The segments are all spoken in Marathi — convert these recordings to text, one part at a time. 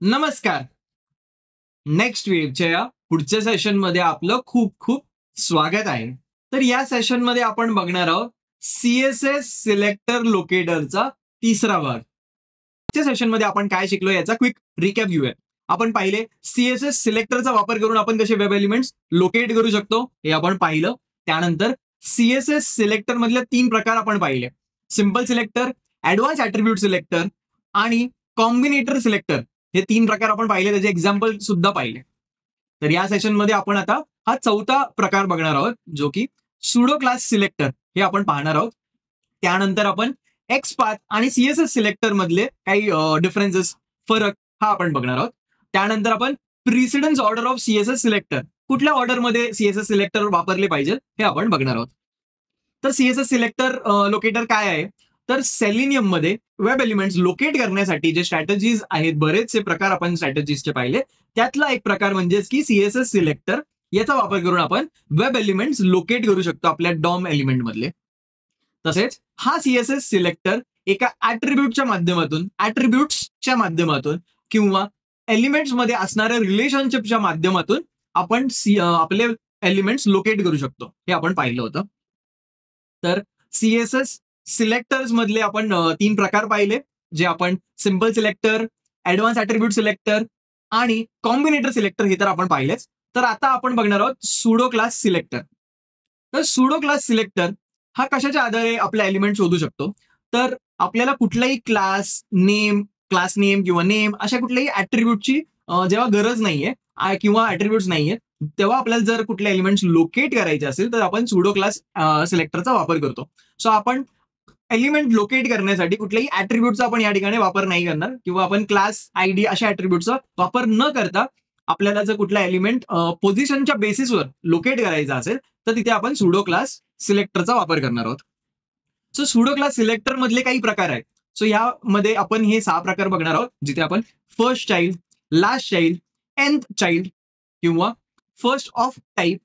नमस्कार. नेक्स्ट वेव्हच्या या पुढच्या सेशनमध्ये आपलं खूप खूप स्वागत आहे. तर या सेशनमध्ये आपण बघणार आहोत सीएसएस सिलेक्टर लोकेटरचा तिसरा भाग. पुढच्या सेशनमध्ये आपण काय शिकलो याचा क्विक रिकॅप घेऊया. आपण पाहिले सीएसएस सिलेक्टरचा वापर करून आपण कसे वेब एलिमेंट्स लोकेट करू शकतो हे आपण पाहिलं. त्यानंतर सीएसएस सिलेक्टर मधले 3 प्रकार आपण पाहिले. Simple selector, advance attribute selector आणि कॉम्बिनेटर सिलेक्टर हे 3 प्रकार आपण पाहिले, त्याचे एक्झाम्पल सुद्धा पाहिले. तर या सेशनमध्ये आपण आता हा चौथा प्रकार बघणार आहोत, जो की सुडो क्लास सिलेक्टर हे आपण पाहणार आहोत. त्यानंतर आपण एक्स पाथ आणि सीएसएस सिलेक्टर मधले काही डिफरन्सेस, फरक हा आपण बघणार आहोत. त्यानंतर आपण precedence order of CSS selector, कुठल्या ऑर्डरमध्ये सीएसएस सिलेक्टर वापरले पाहिजे हे आपण बघणार आहोत. तर सीएसएस सिलेक्टर लोकेटर काय आहे, तर सेलिनियम मध्ये वेब एलिमेंट्स लोकेट करण्यासाठी जे स्ट्रॅटेजीज आहेत, बरेचसे प्रकार आपण स्ट्रॅटेजीजचे पाहिले. त्यातला एक प्रकार म्हणजेच की सीएसएस सिलेक्टर, याचा वापर करून आपण वेब एलिमेंट्स लोकेट करू शकतो आपल्या डॉम एलिमेंट मधले. तसेच हा सीएसएस सिलेक्टर एका ऍट्रिब्यूटच्या माध्यमातून किंवा एलिमेंट्स मध्ये असणाऱ्या रिलेशनशिपच्या माध्यमातून आपण आपले एलिमेंट्स लोकेट करू शकतो, हे आपण पाहिलं होतं. तर सीएसएस सिलेक्टर्स मधले आपण 3 प्रकार पाहिले, जे आपण simple selector, advance attribute selector आणि कॉम्बिनेटर सिलेक्टर हे तर आपण पाहिलेच. तर आता आपण बघणार आहोत सुडो क्लास सिलेक्टर. तर सुडो क्लास सिलेक्टर हा कशाच्या आधारे आपला एलिमेंट शोधू शकतो, तर आपल्याला कुठलाही क्लास नेम किंवा नेम अशा कुठल्याही ऍट्रिब्यूटची जेव्हा गरज नाहीये किंवा ऍट्रिब्यूट्स नाहीये, तेव्हा आपल्याला जर कुठले एलिमेंट्स लोकेट करायचे असेल तर आपण सुडो क्लास सिलेक्टरचा वापर करतो. सो आपण एलिमेंट लोकेट करण्यासाठी कुठल्याही ऍट्रिब्यूटचा आपण या ठिकाणी वापर नाही करणार, किंवा आपण क्लास आयडी अशा ऍट्रिब्यूटचा वापर न करता आपल्याला जर कुठला एलिमेंट पोझिशनच्या बेसिसवर लोकेट करायचा असेल तर तिथे आपण सुडो क्लास सिलेक्टरचा वापर करणार आहोत. सो सुडो क्लास सिलेक्टर मधले काही प्रकार आहेत. सो यामध्ये आपण हे 6 प्रकार बघणार आहोत, जिथे आपण first child, last child, nth child किंवा first of type,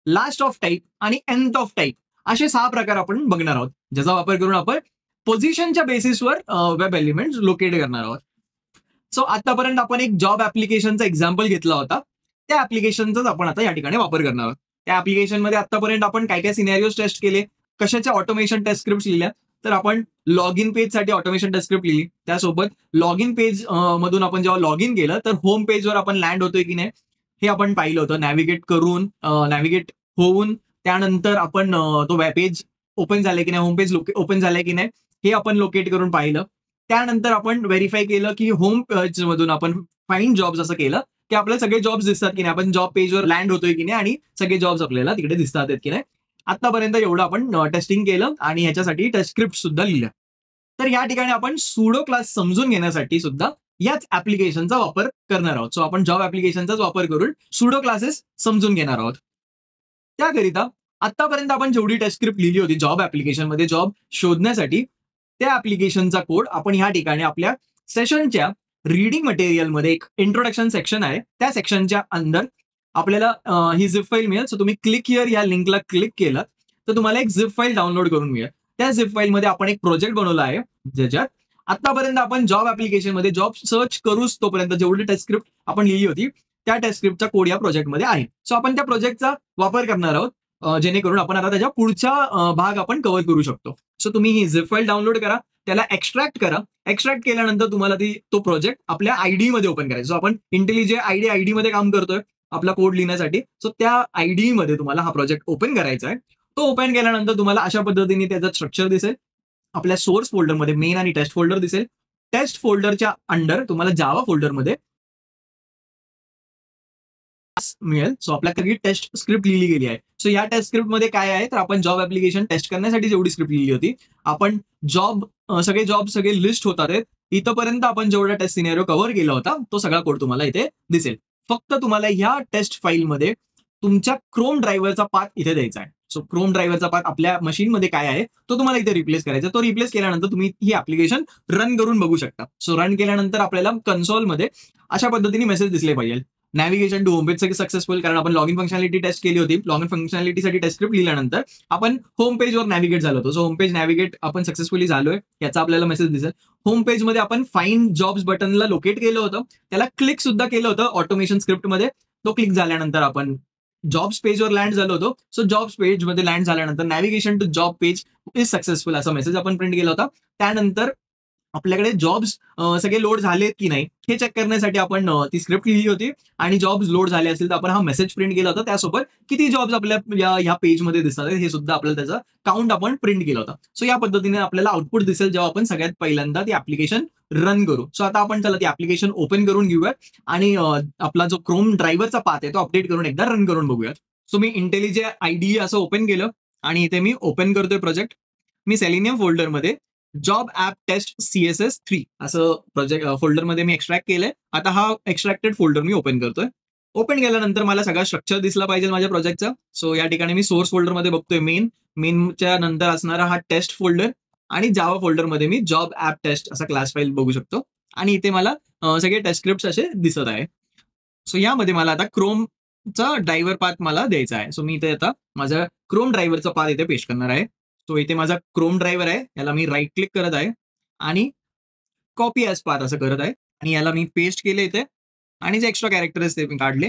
last of type आणि एन्थ ऑफ टाईप असे 6 प्रकार आपण बघणार आहोत, ज्याचा वापर करून आपण पोझिशनच्या बेसिसवर वेब एलिमेंट लोकेट करणार आहोत. सो आतापर्यंत आपण एक जॉब ऍप्लिकेशनचा एक्झाम्पल घेतला होता, त्या ऍप्लिकेशनचाच आपण आता या ठिकाणी वापर करणार आहोत. त्या ऍप्लिकेशनमध्ये आतापर्यंत आपण काय काय सिनॅरिओज टेस्ट केले, कशाच्या ऑटोमेशन टेस्ट स्क्रिप्ट लिहिल्या, तर आपण लॉग इन पेजसाठी ऑटोमेशन टेस्ट स्क्रिप्ट लिहिली. त्यासोबत लॉग इन पेज मधून आपण जेव्हा लॉग इन केलं तर होम पेजवर आपण लँड होतोय की नाही हे आपण पाहिलं होतं. नॅव्हिगेट होऊन त्यानंतर आपण तो वेब पेज ओपन झाले की नाही, होम पेज ओपन झाले की नाही हे आपण लोकेट करून पाहिलं. त्यानंतर आपण व्हेरीफाय केलं की होम पेज मधून आपण फाइंड जॉब्स असं केलं की आपल्याला सगळे जॉब्स दिसतात की नाही, आपण जॉब पेजवर लँड होतोय की नाही आणि सगळे जॉब्स आपल्याला तिकडे दिसतात की नाही. आतापर्यंत एवढं आपण टेस्टिंग केलं आणि ह्याच्यासाठी टेस्ट स्क्रिप्ट सुद्धा लिहिल्या. तर या ठिकाणी आपण सुडो क्लास समजून घेण्यासाठी सुद्धा याच ऍप्लिकेशनचा वापर करणार आहोत. सो आपण जॉब ऍप्लिकेशनचाच वापर करून सुडो क्लासेस समजून घेणार आहोत. त्याकरिता आतापर्यंत आपण जेवढी टेस्ट स्क्रिप्ट लिहिली होती जॉब ऍप्लिकेशनमध्ये जॉब शोधण्यासाठी, त्या ऍप्लिकेशनचा कोड आपण या ठिकाणी आपल्या सेशनच्या रीडिंग मटेरियलमध्ये एक इंट्रोडक्शन सेक्शन आहे, त्या सेक्शनच्या अंदर आपल्याला ही झिप फाईल मिळेल. सो तुम्ही क्लिक हिअर या लिंकला क्लिक केलं तर तुम्हाला एक झिप फाईल डाउनलोड करून मिळेल. त्या झिप फाईलमध्ये आपण एक प्रोजेक्ट बनवला आहे, ज्याच्यात आतापर्यंत आपण जॉब ऍप्लिकेशनमध्ये जॉब सर्च करूच तोपर्यंत जेवढी टेस्ट स्क्रिप्ट आपण लिहिली होती त्या टेस्ट स्क्रिप्टचा कोड या प्रोजेक्टमध्ये आहे. सो आपण त्या प्रोजेक्टचा वापर करणार आहोत, जेणेकरून आपण आता त्याच्या पुढचा भाग आपण कव्हर करू शकतो. सो तुम्ही ही झिप फाईल डाउनलोड करा, त्याला एक्स्ट्रॅक्ट करा. एक्स्ट्रॅक्ट केल्यानंतर तुम्हाला तो प्रोजेक्ट आपल्या आयडी मध्ये ओपन करायचा. सो आपण इंटेलिजे आयडी मध्ये काम करतोय आपला कोड लिहिण्यासाठी. सो त्या आयडी मध्ये तुम्हाला हा प्रोजेक्ट ओपन करायचा आहे. तो ओपन केल्यानंतर तुम्हाला अशा पद्धतीने त्याचं स्ट्रक्चर दिसेल. आपल्या सोर्स फोल्डरमध्ये मेन आणि टेस्ट फोल्डर दिसेल. टेस्ट फोल्डरच्या अंडर तुम्हाला जावा फोल्डरमध्ये मिळेल. सो आपल्याकडे टेस्ट स्क्रिप्ट लिहिली गेली आहे. सो या टेस्ट स्क्रिप्ट मध्ये काय आहे, तर आपण जॉब ऍप्लिकेशन टेस्ट करण्यासाठी जेवढी स्क्रिप्ट लिहिली होती, आपण सगळे लिस्ट होतात इथपर्यंत आपण जेवढा टेस्ट सिनेरिओ कव्हर केला होता तो सगळा कोड तुम्हाला इथे दिसेल. फक्त तुम्हाला ह्या टेस्ट फाईलमध्ये तुमच्या क्रोम ड्रायव्हरचा पाथ इथे द्यायचा आहे. सो क्रोम ड्रायव्हरचा पाथ आपल्या मशीनमध्ये काय आहे तो तुम्हाला इथे रिप्लेस करायचा. तो रिप्लेस केल्यानंतर तुम्ही ही ऍप्लिकेशन रन करून बघू शकता. सो रन केल्यानंतर आपल्याला कन्सोलमध्ये अशा पद्धतीने मेसेज दिसले पाहिजे, नॅव्हिगेशन टू होमपेज सक्सेसफुल, कारण आपण लॉगिन फंक्शनॅलिटी टेस्ट केली होती. लॉगिन फंक्शनॅलिटीसाठी टेस्ट स्क्रिप्ट लिहिल्यानंतर आपण होम पेजवर नॅव्हिगेट झालो होतो. सो होम पेज नॅव्हिगेट आपण सक्सेसफुली झालोय याचा आपल्याला मेसेज दिसेल. होम पेजमध्ये आपण फाइंड जॉब्स बटनला लोकेट केलं होतं, त्याला क्लिक सुद्धा केलं होतं ऑटोमेशन स्क्रिप्टमध्ये. तो क्लिक झाल्यानंतर आपण जॉब्स पेजवर लँड झालो होतो. सो जॉब्स पेजमध्ये लँड झाल्यानंतर navigation to job page is successful असा मेसेज आपण प्रिंट केला होता. त्यानंतर आपल्याकडे जॉब्स सगळे लोड झालेत की नाही हे चेक करण्यासाठी आपण ती स्क्रिप्ट लिहिली होती आणि जॉब्स लोड झाले असतील तर आपण हा मेसेज प्रिंट केला होता. त्यासोबत किती जॉब्स आपल्या ह्या पेजमध्ये दिसतात हे सुद्धा आपल्याला त्याचा काउंट आपण प्रिंट केला होता. सो या पद्धतीने आपल्याला आउटपुट दिसेल जेव्हा आपण सगळ्यात पहिल्यांदा ती ऍप्लिकेशन रन करू. सो आता आपण त्याला ती ऍप्लिकेशन ओपन करून घेऊयात आणि आपला जो क्रोम ड्रायव्हरचा पाथ आहे तो अपडेट करून एकदा रन करून बघूयात. सो मी इंटेलिजे IDE असं ओपन केलं आणि इथे मी ओपन करतोय प्रोजेक्ट. मी सेलिनियम फोल्डरमध्ये जॉब ऍप टेस्ट CSS3 असं प्रोजेक्ट फोल्डरमध्ये मी एक्स्ट्रॅक्ट केलंय. आता हा एक्स्ट्रॅक्टेड फोल्डर मी ओपन करतोय. ओपन केल्यानंतर मला सगळा स्ट्रक्चर दिसला पाहिजे माझ्या प्रोजेक्टचा. सो या ठिकाणी मी सोर्स फोल्डरमध्ये बघतोय मेनच्या नंतर असणारा हा टेस्ट फोल्डर आणि जावा फोल्डरमध्ये मी जॉब ऍप टेस्ट असा क्लास फाईल बघू शकतो आणि इथे मला सगळे टेस्ट स्क्रिप्ट असे दिसत आहे. सो यामध्ये मला आता क्रोमचा ड्रायव्हर पाथ मला द्यायचा आहे. सो मी इथे आता माझा क्रोम ड्रायव्हरचा पाथ इथे पेस्ट करणार आहे. सो इथे माझा क्रोम ड्रायव्हर आहे, याला मी राईट क्लिक करत आहे आणि कॉपी ॲज पाथ असं करत आहे आणि याला मी पेस्ट केले इथे आणि जे एक्स्ट्रा कॅरेक्टर्स ते मी काढले,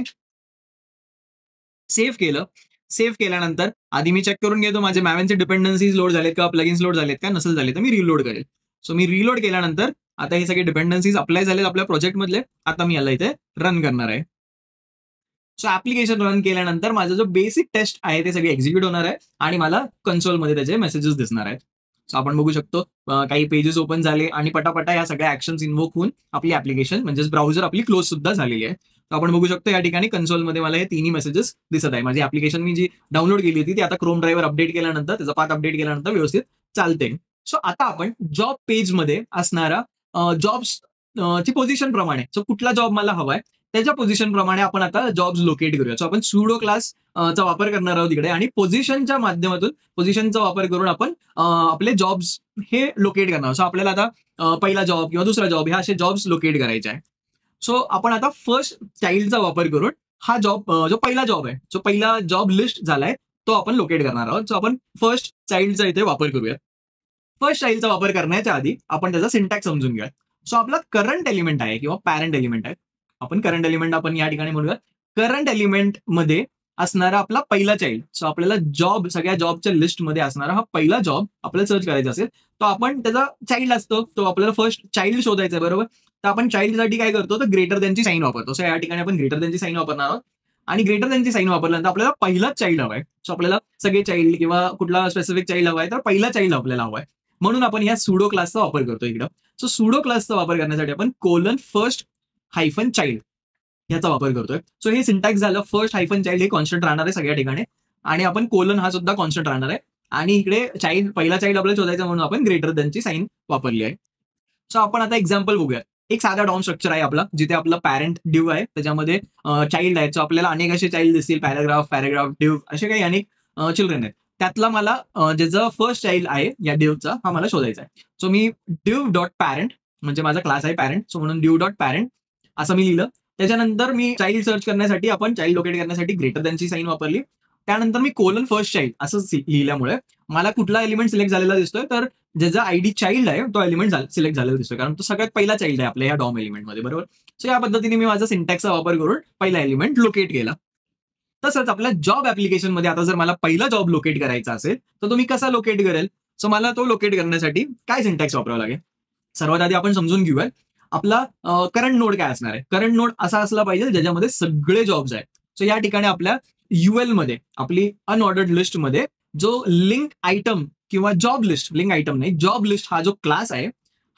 सेव्ह केलं. सेव्ह केल्यानंतर आधी मी चेक करून घेतो माझे मॅवेनचे डिपेंडन्सीज लोड झालेत का, प्लगिन्स लोड झालेत का, नसेल झाले तर मी रिलोड करेल. सो मी रिलोड केल्यानंतर आता हे सगळे डिपेंडन्सीज अप्लाय झालेत आपल्या प्रोजेक्टमधले. आता मी याला इथे रन करणार आहे. सो ऍप्लिकेशन रन केल्यानंतर माझा जो बेसिक टेस्ट आहे ते सगळे एक्झिक्यूट होणार आहे आणि मला कन्सोलमध्ये त्याचे मेसेजेस दिसणार आहेत. सो आपण बघू शकतो काही पेजेस ओपन झाले आणि पटापटा या सगळ्या ऍक्शन्स इन्वोक होऊन आपली ऍप्लिकेशन म्हणजेच ब्राउझर आपली क्लोज सुद्धा झालेली आहे. तर आपण बघू शकतो या ठिकाणी कन्सोलमध्ये मला हे तिन्ही मेसेजेस दिसत आहे. माझी ऍप्लिकेशन मी जी डाउनलोड केली होती ती आता क्रोम ड्रायव्हर अपडेट केल्यानंतर त्याचा पाथ अपडेट केल्यानंतर व्यवस्थित चालते. सो आता आपण जॉब पेजमध्ये असणारा जॉब्स ची पोझिशन प्रमाणे, सो कुठला जॉब मला हवाय त्याच्या पोझिशन प्रमाणे आपण आता जॉब्स लोकेट करूया. सो आपण सुडो क्लास चा वापर करणार आहोत इकडे आणि पोझिशनच्या माध्यमातून पोझिशनचा वापर करून आपण आपले जॉब्स हे लोकेट करणार. सो आपल्याला आता पहिला जॉब किंवा दुसरा जॉब ह्या असे जॉब्स लोकेट करायचे आहे. सो आपण आता फर्स्ट चाइल्डचा वापर करून हा जॉब जो पहिला जॉब आहे, जो पहिला जॉब लिस्ट झालाय तो आपण लोकेट करणार आहोत. सो आपण फर्स्ट चाइल्डचा इथे वापर करूया. फर्स्ट चाइल्डचा वापर करण्याच्या आधी आपण त्याचा सिंटॅक्स समजून घेऊया. सो आपला करंट एलिमेंट आहे किंवा पॅरेंट एलिमेंट आहे. आपण करंट एलिमेंट आपण या ठिकाणी म्हणूया. करंट एलिमेंट मध्ये असणारा आपला पहिला चाइल्ड, सो आपल्याला जॉब सगळ्या जॉबच्या लिस्टमध्ये असणारा हा पहिला जॉब आपल्याला सर्च करायचा असेल तर आपण त्याचा चाइल्ड असतो तो आपल्याला फर्स्ट चाइल्ड शोधायचा आहे, बरोबर. तर आपण चाइल्डसाठी काय करतो तर ग्रेटर दॅनची साईन वापरतो. सो या ठिकाणी आपण ग्रेटर दॅनची साईन वापरणार आहोत आणि ग्रेटर दॅनची साईन वापरल्यानंतर आपल्याला पहिलाच चाइल्ड हवाय. सो आपल्याला सगळे चाइल्ड किंवा कुठला स्पेसिफिक चाइल्ड हवाय तर पहिला चाइल्ड आपल्याला हवाय, म्हणून आपण या सुडो क्लासचा वापर करतो इकडं. सो सुडो क्लासचा वापर करण्यासाठी आपण कोलन फर्स्ट हायफन चाइल्ड ह्याचा वापर करतोय. सो हे सिंटॅक्स झालं. फर्स्ट हायफन चाइल्ड हे कॉन्स्टंट राहणार आहे सगळ्या ठिकाणी आणि आपण कोलन हा सुद्धा कॉन्स्टंट राहणार आहे आणि इकडे चाइल्ड पहिला चाइल्ड आपल्याला शोधायचा म्हणून आपण ग्रेटर दॅनची साईन वापरली आहे. सो आपण आता एक्झाम्पल बघूया. एक साधा डॉम स्ट्रक्चर आहे आपला जिथे आपलं पॅरेंट डिव्ह आहे, त्याच्यामध्ये चाइल्ड आहे. सो आपल्याला अनेक असे चाइल्ड दिसतील, पॅराग्राफ डिव्ह असे काही अनेक चिल्ड्रन आहेत. त्यातला मला ज्याचा फर्स्ट चाइल्ड आहे या डिव्हचा हा मला शोधायचा आहे. सो मी डिव्ह डॉट पॅरेंट म्हणजे माझा क्लास आहे पॅरेंट, सो म्हणून डिव्ह डॉट पॅरेंट असं मी लिहिलं. त्याच्यानंतर मी चाइल्ड सर्च करण्यासाठी आपण चाइल्ड लोकेट करण्यासाठी ग्रेटर दॅनची साईन वापरली. त्यानंतर मी कोलन फर्स्ट चाइल्ड असं लिहिल्यामुळे मला कुठला एलिमेंट सिलेक्ट झालेला दिसतोय तर ज्याचा ID चाइल्ड आहे तो एलिमेंट सिलेक्ट झालेला दिसतोय, कारण तो सगळ्यात पहिला चाइल्ड आहे आपल्या या डॉम एलिमेंटमध्ये, बरोबर. सो या पद्धतीने मी माझा सिंटॅक्सचा वापर करून पहिला एलिमेंट लोकेट केला. तसंच आपल्या जॉब ऍप्लिकेशनमध्ये आता जर मला पहिला जॉब लोकेट करायचा असेल तर तो मी कसा लोकेट करेल. सो मला तो लोकेट करण्यासाठी काय सिंटॅक्स वापरावा लागेल. सर्वात आधी आपण समजून घेऊया आपला करंट नोड काय असणार आहे. करंट नोड असा असला पाहिजे ज्याच्यामध्ये सगळे जॉब्स आहेत. सो या ठिकाणी आपल्या UL मध्ये आपली अनऑर्डर्ड लिस्टमध्ये जो लिंक आयटम किंवा जॉब लिस्ट, लिंक आयटम नाही जॉब लिस्ट हा जो क्लास आहे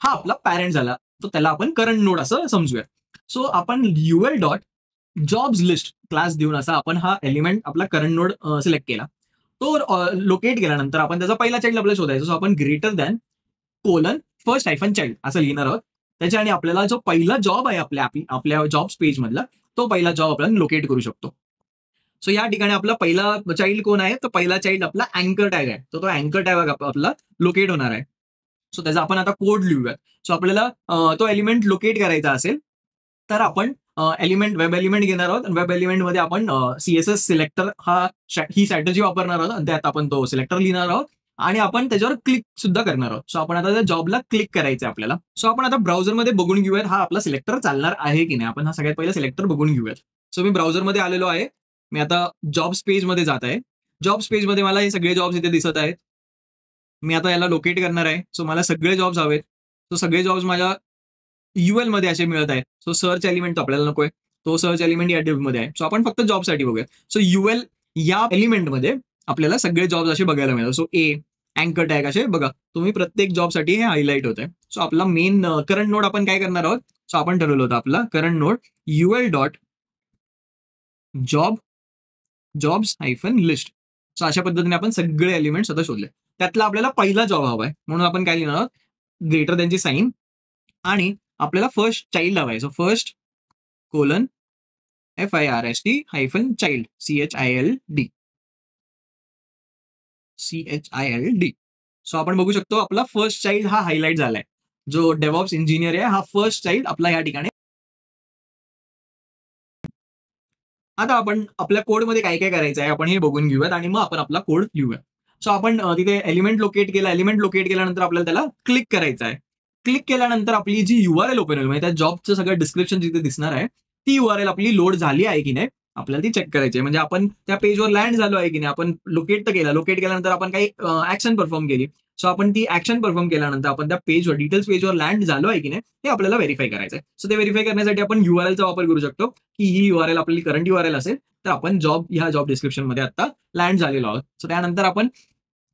हा आपला पॅरेंट झाला, तर त्याला आपण करंट नोड असं समजूया. सो आपण UL dot jobs list class देऊन असा आपण हा एलिमेंट आपला करंट नोड सिलेक्ट केला. तो लोकेट केल्यानंतर आपण त्याचा पहिला चाइल्ड आपल्याला शोधायचा. सो आपण greater than colon first hyphen child असं लिहिणार आहोत. त्याच्याने आपल्याला जो पहिला जॉब आहे आपल्या जॉब्स पेज मधला तो पहिला जॉब आपल्याला लोकेट करू शकतो. सो या ठिकाणी आपला पहिला चाइल्ड कोण आहे तर पहिला चाइल्ड आपला अँकर टॅग आहे, तो अँकर टॅग आपला लोकेट होणार आहे. सो त्याचा आपण आता कोड लिहूयात. सो आपल्याला तो एलिमेंट लोकेट करायचा असेल तर आपण वेब एलिमेंट घेणार आहोत आणि वेब एलिमेंटमध्ये आपण सीएसएस सिलेक्टर ही स्ट्रॅटेजी वापरणार आहोत आणि त्यात आपण तो सिलेक्टर लिहिणार आहोत आणि आपण त्याच्यावर क्लिक सुद्धा करणार आहोत. सो आपण आता त्या जॉबला क्लिक करायचं आहे आपल्याला. सो आपण आता ब्राउझरमध्ये बघून घेऊयात हा आपला सिलेक्टर चालणार आहे की नाही. आपण हा सगळ्यात पहिला सिलेक्टर बघून घेऊयात. सो मी ब्राउझरमध्ये आलेलो आहे. मी आता जॉब्स पेजमध्ये जात आहे. जॉब्स पेजमध्ये मला हे सगळे जॉब्स इथे दिसत आहेत. मी आता याला लोकेट करणार आहे. सो मला सगळे जॉब्स हवेत. सो सगळे जॉब्स माझ्या UL मध्ये असे मिळत आहेत. सो सर्च एलिमेंट आपल्याला नकोय. तो सर्च एलिमेंट या मध्ये आहे. सो आपण फक्त जॉबसाठी बघूया. सो UL या एलिमेंटमध्ये आपल्याला सगळे जॉब्स असे बघायला मिळतात. सो अँकर टॅग असे बघा. तुम्ही प्रत्येक जॉबसाठी हे हायलाईट होत आहे. सो आपला मेन करंट नोड आपण काय करणार आहोत. सो आपण ठरवलं होतं आपला current node UL dot jobs hyphen list. So अशा पद्धतीने आपण सगळे एलिमेंट्स आता शोधले. त्यातला आपल्याला पहिला जॉब हवा आहे म्हणून आपण काय लिहिणार आहोत ग्रेटर त्यांची साईन आणि आपल्याला फर्स्ट चाइल्ड हवा आहे. So first colon FIRST hyphen child CHILD. So आपण बघू शकतो आपला फर्स्ट चाइल्ड हा हायलाइट झालाय. जो डेव्हऑप्स इंजिनियर आहे हा फर्स्ट चाइल्ड आपला या ठिकाणी. आता आपण आपल्या कोडमध्ये काय काय करायचं आहे आपण हे बघून घेऊयात आणि मग आपण आपला कोड लिहूया. सो आपण तिथे एलिमेंट लोकेट केला. एलिमेंट लोकेट केल्यानंतर आपल्याला त्याला क्लिक करायचं आहे. क्लिक केल्यानंतर आपली जी URL ओपन होईल म्हणजे त्या जॉबचं सगळं डिस्क्रिप्शन जिथे दिसणार आहे ती URL आपली लोड झाली आहे की नाही आपल्याला ती चेक करायची आहे. म्हणजे आपण त्या पेजवर लँड झालो आहे की नाही. आपण लोकेट तर केला. लोकेट केल्यानंतर आपण काही ऍक्शन परफॉर्म केली. सो आपण ती ऍक्शन परफॉर्म केल्यानंतर आपण त्या पेजवर डिटेल्स पेजवर लँड झालो आहे की नाही हे आपल्याला व्हेरीफाय करायचं आहे. सो ते व्हेरीफाय करण्यासाठी आपण URLचा वापर करू शकतो की ही URL आपली करंट URL असेल तर आपण ह्या जॉब डिस्क्रिप्शन मध्ये आता लँड झालेलो आहोत. सो त्यानंतर आपण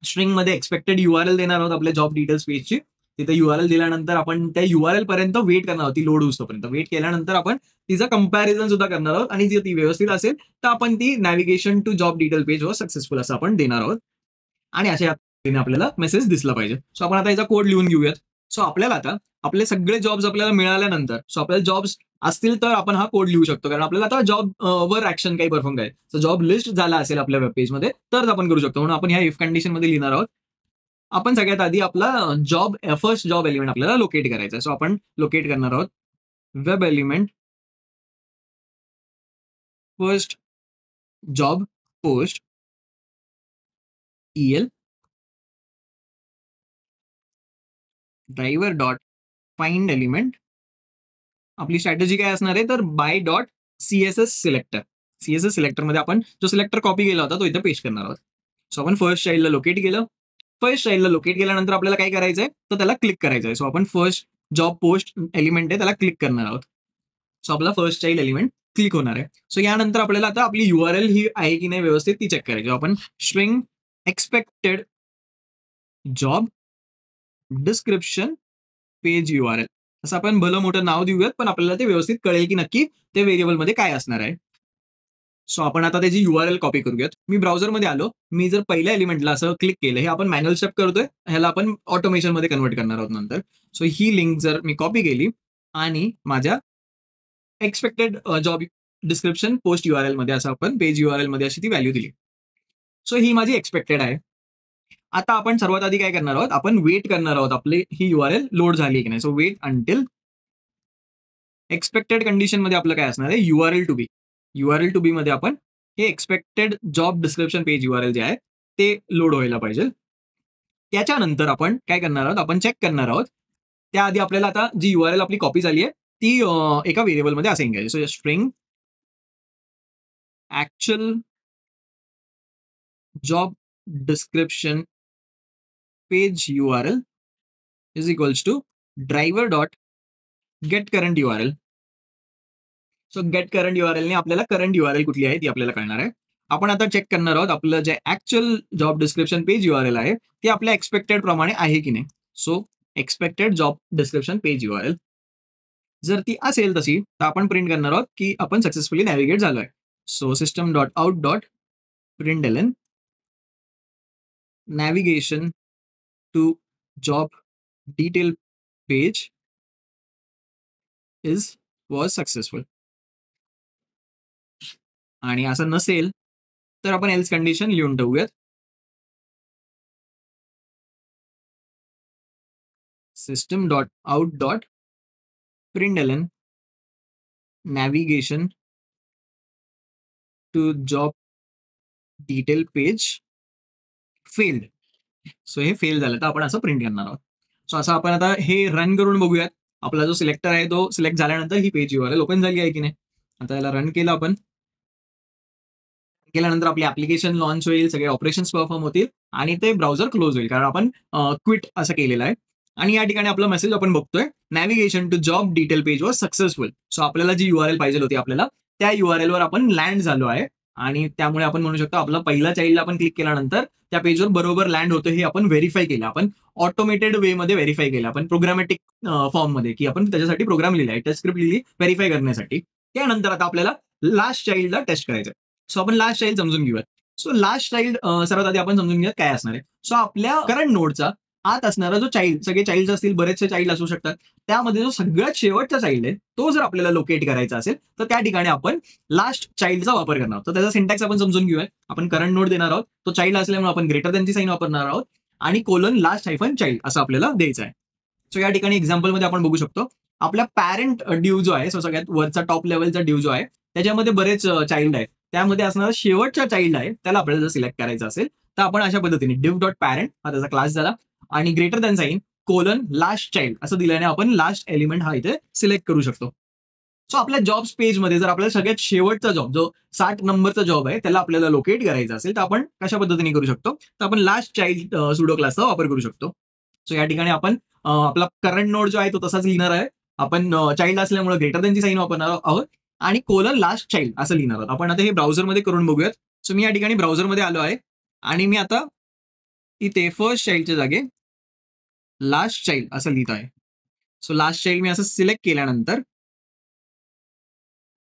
स्ट्रिंग मध्ये एक्सपेक्टेड URL देणार आहोत आपल्या जॉब डिटेल्स पेजची. तिथे URL दिल्यानंतर आपण त्या URL पर्यंत वेट करणार आहोत ती लोड होऊपर्यंत. वेट केल्यानंतर आपण तिचं कंपॅरिझन सुद्धा करणार आहोत आणि जर ती व्यवस्थित असेल तर आपण ती navigation to job detail page वर सक्सेसफुल असं आपण देणार आहोत आणि अशा आपल्याला मेसेज दिसला पाहिजे. सो आपण आता याचा कोड लिहून घेऊयात. सो आपल्याला आता आपले सगळे जॉब्स आपल्याला मिळाल्यानंतर सो आपल्याला जॉब्स असतील तर आपण हा कोड लिहू शकतो कारण आपल्याला आता जॉब वर ऍक्शन काही परफॉर्म करायचं. सो जॉब लिस्ट झाला असेल आपल्या वेब पेजमध्ये तरच आपण करू शकतो म्हणून आपण ह्या इफ कंडिशन मध्ये लिहिणार आहोत. आपण सगळ्यात आधी आपला फर्स्ट जॉब एलिमेंट आपल्याला लोकेट करायचा आहे. सो आपण लोकेट करणार आहोत web element first job post EL driver dot find element. आपली स्ट्रॅटेजी काय असणार आहे तर बाय डॉट सीएसएस सिलेक्टरमध्ये आपण जो सिलेक्टर कॉपी केला होता तो इथे पेस्ट करणार आहोत. सो आपण फर्स्ट चाइल्डला लोकेट केलं. फर्स्ट चाइल्डला लोकेट केल्यानंतर आपल्याला काय करायचंय तर त्याला क्लिक करायचं आहे. सो आपण फर्स्ट जॉब पोस्ट एलिमेंट आहे त्याला क्लिक करणार आहोत. सो आपला फर्स्ट चाइल्ड एलिमेंट क्लिक होणार आहे. सो यानंतर आपल्याला आता आपली URL ही आहे की नाही व्यवस्थित ती चेक करायची. आपण string expected job description page URL असं आपण भलं मोठं नाव देऊयात पण आपल्याला ते व्यवस्थित कळेल की नक्की ते व्हेरिएबलमध्ये काय असणार आहे. सो आपण आता त्याची URL कॉपी करूयात. मी ब्राउझरमध्ये आलो. मी जर पहिल्या एलिमेंटला असं क्लिक केलं हे आपण मॅन्युअल स्टेप करतोय ह्याला आपण ऑटोमेशनमध्ये कन्वर्ट करणार आहोत नंतर. सो ही लिंक जर मी कॉपी केली आणि माझ्या expected job description post URL मध्ये असं आपण पेज URL मध्ये अशी ती व्हॅल्यू दिली. सो ही माझी एक्सपेक्टेड आहे. आता आपण सर्वात आधी काय करणार आहोत आपण वेट करणार आहोत आपली ही URL लोड झाली की नाही. So wait until expected condition मध्ये आपलं काय असणार आहे URL टू बी मध्ये आपण हे expected job description page URL जे आहे ते लोड व्हायला पाहिजे. त्याच्यानंतर आपण काय करणार आहोत आपण चेक करणार आहोत. त्याआधी आपल्याला आता जी URL आपली कॉपी झाली आहे ती एका व्हेरिएबलमध्ये असाइन करायची. So string actual job description page URL is equals to driver dot get current URL. So get current URL ने आपल्याला करंट URL कुठली आहे ती आपल्याला कळणार आहे. आपण आता चेक करणार आहोत आपलं जे actual job description page URL आहे ते आपल्या एक्सपेक्टेड प्रमाणे आहे की नाही. So expected job description page URL जर ती असेल तशी तर आपण प्रिंट करणार आहोत की आपण सक्सेसफुली नॅव्हिगेट झालोय. So system dot out dot println navigation to job detail page was successful. आणि असं नसेल तर आपण एल्स कंडिशन लिहून ठेवूयात. System dot out dot println navigation to job detail page failed. So हे फेल झालं तर आपण असं प्रिंट करणार आहोत. सो असं आपण आता हे रन करून बघूयात. आपला जो सिलेक्टर आहे तो सिलेक्ट झाल्यानंतर ही पेज URL ओपन झाली आहे की नाही. आता याला रन केलं आपण. केल्यानंतर आपली ऍप्लिकेशन लॉन्च होईल, सगळे ऑपरेशन्स परफॉर्म होतील आणि ते ब्राउझर क्लोज होईल, कारण आपण क्विट असं केलेलं आहे. आणि या ठिकाणी आपला मेसेज आपण बघतोय, navigation to job detail page was successful. So आपल्याला जी URL पाहिजे होती आपल्याला त्या URL वर आपण लँड झालो आहे. आणि त्यामुळे आपण म्हणू शकतो आपला पहिला चाइल्डला आपण क्लिक केल्यानंतर त्या पेजवर बरोबर लँड होतं हे आपण व्हेरीफाय केलं. आपण ऑटोमेटेड वे मध्ये व्हेरीफाय केलं. आपण प्रोग्रामॅटिक फॉर्म मध्ये की आपण त्याच्यासाठी प्रोग्राम लिहिला आहे, टेस्ट स्क्रिप्ट लिहिली व्हेरीफाय करण्यासाठी. त्यानंतर आता आपल्याला लास्ट चाइल्डला टेस्ट करायचं. सो आपण लास्ट चाइल्ड समजून घेऊयात. सो लास्ट चाइल्ड सर्वात आधी आपण समजून घेऊयात काय असणार आहे. सो आपल्या करंट नोडचा आत असणारा जो चाइल्ड, सगळे चाइल्ड असतील, बरेचसे चाइल्ड असू शकतात, त्यामध्ये जो सगळ्यात शेवटचा चाइल्ड आहे तो जर आपल्याला लोकेट करायचा असेल तर त्या ठिकाणी आपण लास्ट चाइल्डचा वापर करणार आहोत. तर त्याचा सिंटॅक्स आपण समजून घेऊया. आपण करंट नोड देणार आहोत, तो चाइल्ड असल्यामुळे आपण ग्रेटर दॅनची साईन वापरणार आहोत आणि कोलन लास्ट हायफन चाइल्ड असं आपल्याला द्यायचं आहे. सो या ठिकाणी एक्झाम्पल मध्ये आपण बघू शकतो आपला पॅरेंट ड्यू जो आहे, सो सगळ्यात वरचा टॉप लेवलचा ड्यू जो आहे त्याच्यामध्ये बरेच चाइल्ड आहेत. त्यामध्ये असणारा शेवटचा चाइल्ड आहे त्याला आपल्याला जर सिलेक्ट करायचं असेल तर आपण अशा पद्धतीने div डॉट पॅरेंट हा त्याचा क्लास झाला आणि greater than sign colon last child असं दिल्याने आपण लास्ट एलिमेंट हा इथे सिलेक्ट करू शकतो. सो आपल्या जॉब्स पेजमध्ये जर आपल्याला सगळ्यात शेवटचा जॉब जो 60 नंबरचा जॉब आहे त्याला आपल्याला लोकेट करायचा असेल तर आपण कशा पद्धतीने करू शकतो, तर आपण लास्ट चाइल्ड सुडो क्लासचा वापर करू शकतो. सो या ठिकाणी आपण आपला करंट नोड जो आहे तो तसाच लिहिणार आहे. आपण चाइल्ड असल्यामुळे ग्रेटर दॅनची साईन वापरणार आहोत आणि कोलन लास्ट चाइल्ड असं लिहिणार आहोत. आपण आता हे ब्राउझरमध्ये करून बघूयात. सो मी या ठिकाणी ब्राउझरमध्ये आलो आहे आणि मी आता इथे फर्स्ट चाइल्डच्या जागे लास्ट चाइल्ड असं लिहित आहे. सो लास्ट चाइल्ड मी असं सिलेक्ट केल्यानंतर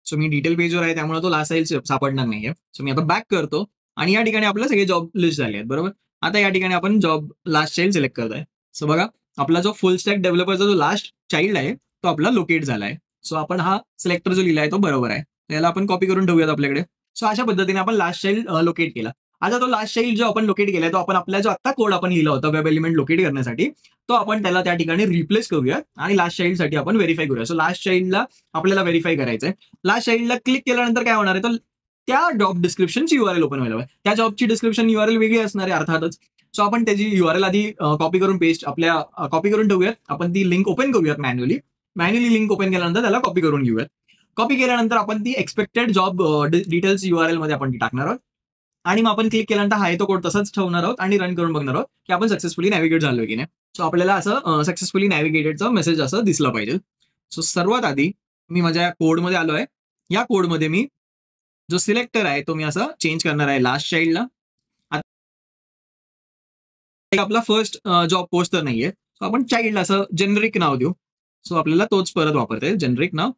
सो मी डिटेल पेजवर आहे त्यामुळे तो लास्ट चाइल्ड सापडणार नाहीये. सो मी आता बॅक करतो आणि या ठिकाणी आपले सगळे जॉब लिस्ट झाले आहेत. बरोबर, आता या ठिकाणी आपण जॉब लास्ट चाइल्ड सिलेक्ट करतोय. सो बघा आपला जो फुल स्टॅक डेव्हलपरचा जो लास्ट चाइल्ड आहे तो आपला लोकेट झाला आहे. सो आपण हा सिलेक्टर जो लिहिला आहे तो बरोबर आहे, याला आपण कॉपी करून ठेवूयात आपल्याकडे. सो अशा पद्धतीने आपण लास्ट चाइल्ड लोकेट केला. आता तो लास्ट चाइल्ड जो आपण लोकेट केलाय तो आपण आपला जो आता कोड आपण लिहिला होता वेब एलिमेंट लोकेट करण्यासाठी तो आपण त्याला त्या ठिकाणी रिप्लेस करूया आणि लास्ट चाइल्डसाठी आपण व्हेरीफाय करूया. सो लास्ट चाइल्डला आपल्याला व्हेरीफाय करायचंय. लास्ट चाइल्डला क्लिक केल्यानंतर काय होणार आहे तर त्या जॉब डिस्क्रिप्शनची URL ओपन व्हायला हवी. त्या जॉबची डिस्क्रिप्शन URL वेगळी असणार आहे अर्थातच. सो आपण त्याची URL आधी कॉपी करून पेस्ट आपल्या कॉपी करून ठेवूयात. आपण ती लिंक ओपन करूयात मॅन्युअली लिंक ओपन केल्यानंतर त्याला कॉपी करून घेऊयात. कॉपी केल्यानंतर आपण ती एक्सपेक्टेड जॉब डिटेल्स URL मध्ये आपण ती टाकणार आहोत आणि मग आपण क्लिक केल्यानंतर हा तो कोड तसाच ठेवणार आहोत आणि रन करून बघणार आहोत की आपण सक्सेसफुली नॅव्हिगेट झालोय की नाही. सो आपल्याला असं सक्सेसफुली नॅव्हिगेटेडचा मेसेज असं दिसला पाहिजे. सो सर्वात आधी मी माझ्या कोडमध्ये आलो आहे. या कोडमध्ये मी जो सिलेक्टर आहे तो मी असा चेंज करणार आहे लास्ट चाइल्डला. आपला फर्स्ट जॉब पोस्ट तर नाहीये, सो आपण चाइल्ड असं जेनरिक नाव देऊ. सो आपल्याला तोच परत वापरता येईल जेनरिक नाव.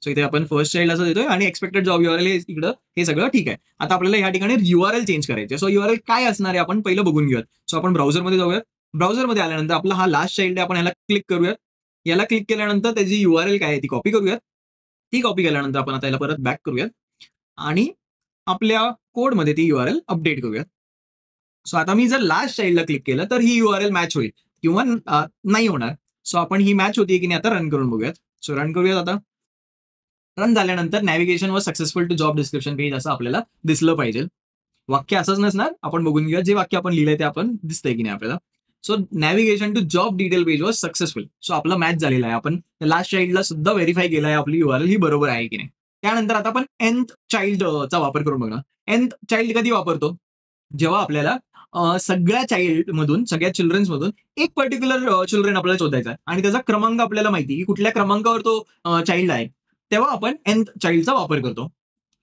सो इथे आपण फर्स्ट चाइल्ड असं देतोय आणि एक्सपेक्टेड जॉब URL इकडं हे सगळं ठीक आहे. आता आपल्याला या ठिकाणी URL चेंज करायचे. सो URL काय असणार आहे आपण पहिलं बघून घेऊयात. सो आपण ब्राउझरमध्ये जाऊयात. ब्राउझरमध्ये आल्यानंतर आपला हा लास्ट चाइल्ड आहे आपण याला क्लिक करूयात. याला क्लिक केल्यानंतर त्याची URL काय आहे ती कॉपी करूयात. ती कॉपी केल्यानंतर आपण आता याला परत बॅक करूयात आणि आपल्या कोडमध्ये ती URL अपडेट करूयात. सो आता मी जर लास्ट चाइल्डला क्लिक केलं तर ही URL मॅच होईल किंवा नाही होणार. सो आपण ही मॅच होती की नाही आता रन करून बघूयात. सो रन करूयात. आता रन झाल्यानंतर नॅव्हिगेशन वर successful to job description page असं आपल्याला दिसलं पाहिजे. वाक्य असंच नसणार, आपण बघून घेऊया जे वाक्य आपण लिहिलंय ते आपण दिसतंय की नाही आपल्याला. So navigation to job detail page was successful. So आपला मॅच झालेला आहे. आपण लास्ट चाइल्डला सुद्धा व्हेरीफाय केला आहे आपली URL ही बरोबर आहे की नाही. त्यानंतर आता आपण nth चाइल्डचा वापर करून बघणार. nth चाइल्ड कधी वापरतो, जेव्हा आपल्याला सगळ्या चाइल्ड मधून सगळ्या चिल्ड्रन्स मधून एक पर्टिक्युलर चिल्ड्रन आपल्याला शोधायचा आहे आणि त्याचा क्रमांक आपल्याला माहिती की कुठल्या क्रमांकावर तो चाइल्ड आहे, तेव्हा आपण nth चाइल्डचा वापर करतो.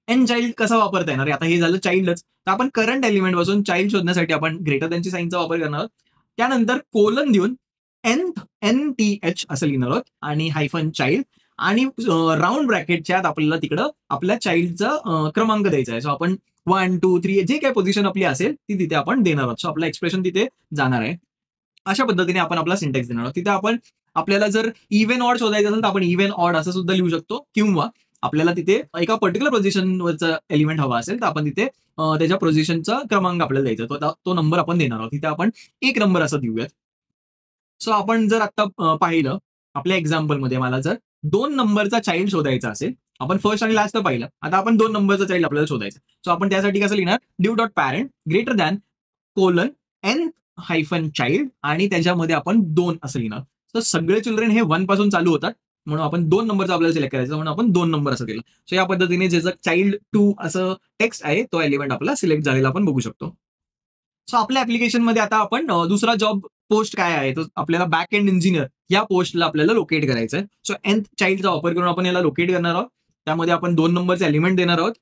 n चाइल्ड कसा वापरता येणार आहे, आता हे झालं चाइल्डच, तर आपण करंट एलिमेंट पासून चाइल्ड शोधण्यासाठी आपण ग्रेटर दॅनची साईनचा वापर करणार आहोत. त्यानंतर कोलन देऊन NTH असं लिहिणार आहोत आणि हायफन चाइल्ड आणि राऊंड ब्रॅकेटच्या आत आपल्याला तिकडं आपल्या चाइल्डचा क्रमांक द्यायचा आहे. सो आपण 1, 2, 3 जे काही पोझिशन आपली असेल ती तिथे आपण देणार आहोत. सो आपलं एक्सप्रेशन तिथे जाणार आहे. अशा पद्धतीने आपण आपला सिंटॅक्स देणार आहोत. तिथे आपण आपल्याला जर इव्हन ऑड शोधायचं असेल तर आपण इव्हन ऑड असं सुद्धा लिहू शकतो किंवा आपल्याला तिथे एका पर्टिक्युलर पोझिशनवरचा एलिमेंट हवा असेल तर आपण तिथे त्याच्या पोझिशनचा क्रमांक आपल्याला द्यायचा, तो नंबर आपण देणार आहोत. तिथे आपण एक नंबर असं देऊयात. सो आपण जर आता पाहिलं आपल्या एक्झाम्पलमध्ये मला जर 2 नंबरचा चाइल्ड शोधायचा असेल आपण फर्स्ट आणि लास्ट तर पाहिलं. आता आपण 2 नंबरचा चाइल्ड आपल्याला शोधायचा. सो आपण त्यासाठी कसं लिहिणार, div dot parent greater than colon n hyphen child आणि त्याच्यामध्ये आपण 2 असं लिहिणार. तर सगळे चिल्ड्रन हे 1 पासून चालू होतात, म्हणून आपण 2 नंबरचा आपल्याला सिलेक्ट करायचा, म्हणून आपण 2 नंबर असं केलं. सो या पद्धतीने ज्याचं चाइल्ड 2 असं टेक्स्ट आहे तो एलिमेंट आपला सिलेक्ट झालेला आपण बघू शकतो. सो आपल्या ऍप्लिकेशनमध्ये आता आपण दुसरा जॉब पोस्ट काय आहे, तर आपल्याला बॅक एंड इंजिनियर या पोस्टला आपल्याला लोकेट करायचं आहे. सो nth चाइल्डचा वापर करून आपण याला लोकेट करणार आहोत. त्यामध्ये आपण 2 नंबरचे एलिमेंट देणार आहोत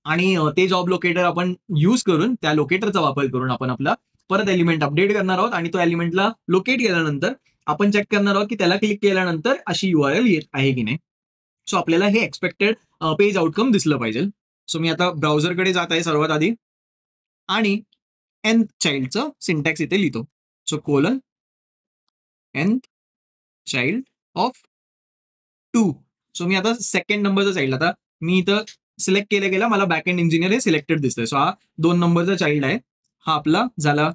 आणि ते जॉब लोकेटर आपण यूज करून त्या लोकेटरचा वापर करून आपण आपला परत एलिमेंट अपडेट करणार आहोत आणि तो एलिमेंटला लोकेट केल्यानंतर आपण चेक करणार आहोत की त्याला क्लिक केल्यानंतर अशी URL येत आहे की नाही. सो आपल्याला हे एक्सपेक्टेड पेज आउटकम दिसलं पाहिजे. सो मी आता ब्राउझरकडे जात आहे सर्वात आधी आणि nth चाइल्डचं सिंटॅक्स इथे लिहितो. So colon nth child of 2. So मी आता सेकंड नंबरचा चाइल्ड आता मी इथं सिलेक्ट केलं गेला, मला बॅक एंड इंजिनियर हे सिलेक्टेड दिसतंय. सो हा 2 नंबरचा चाइल्ड आहे, हा आपला झाला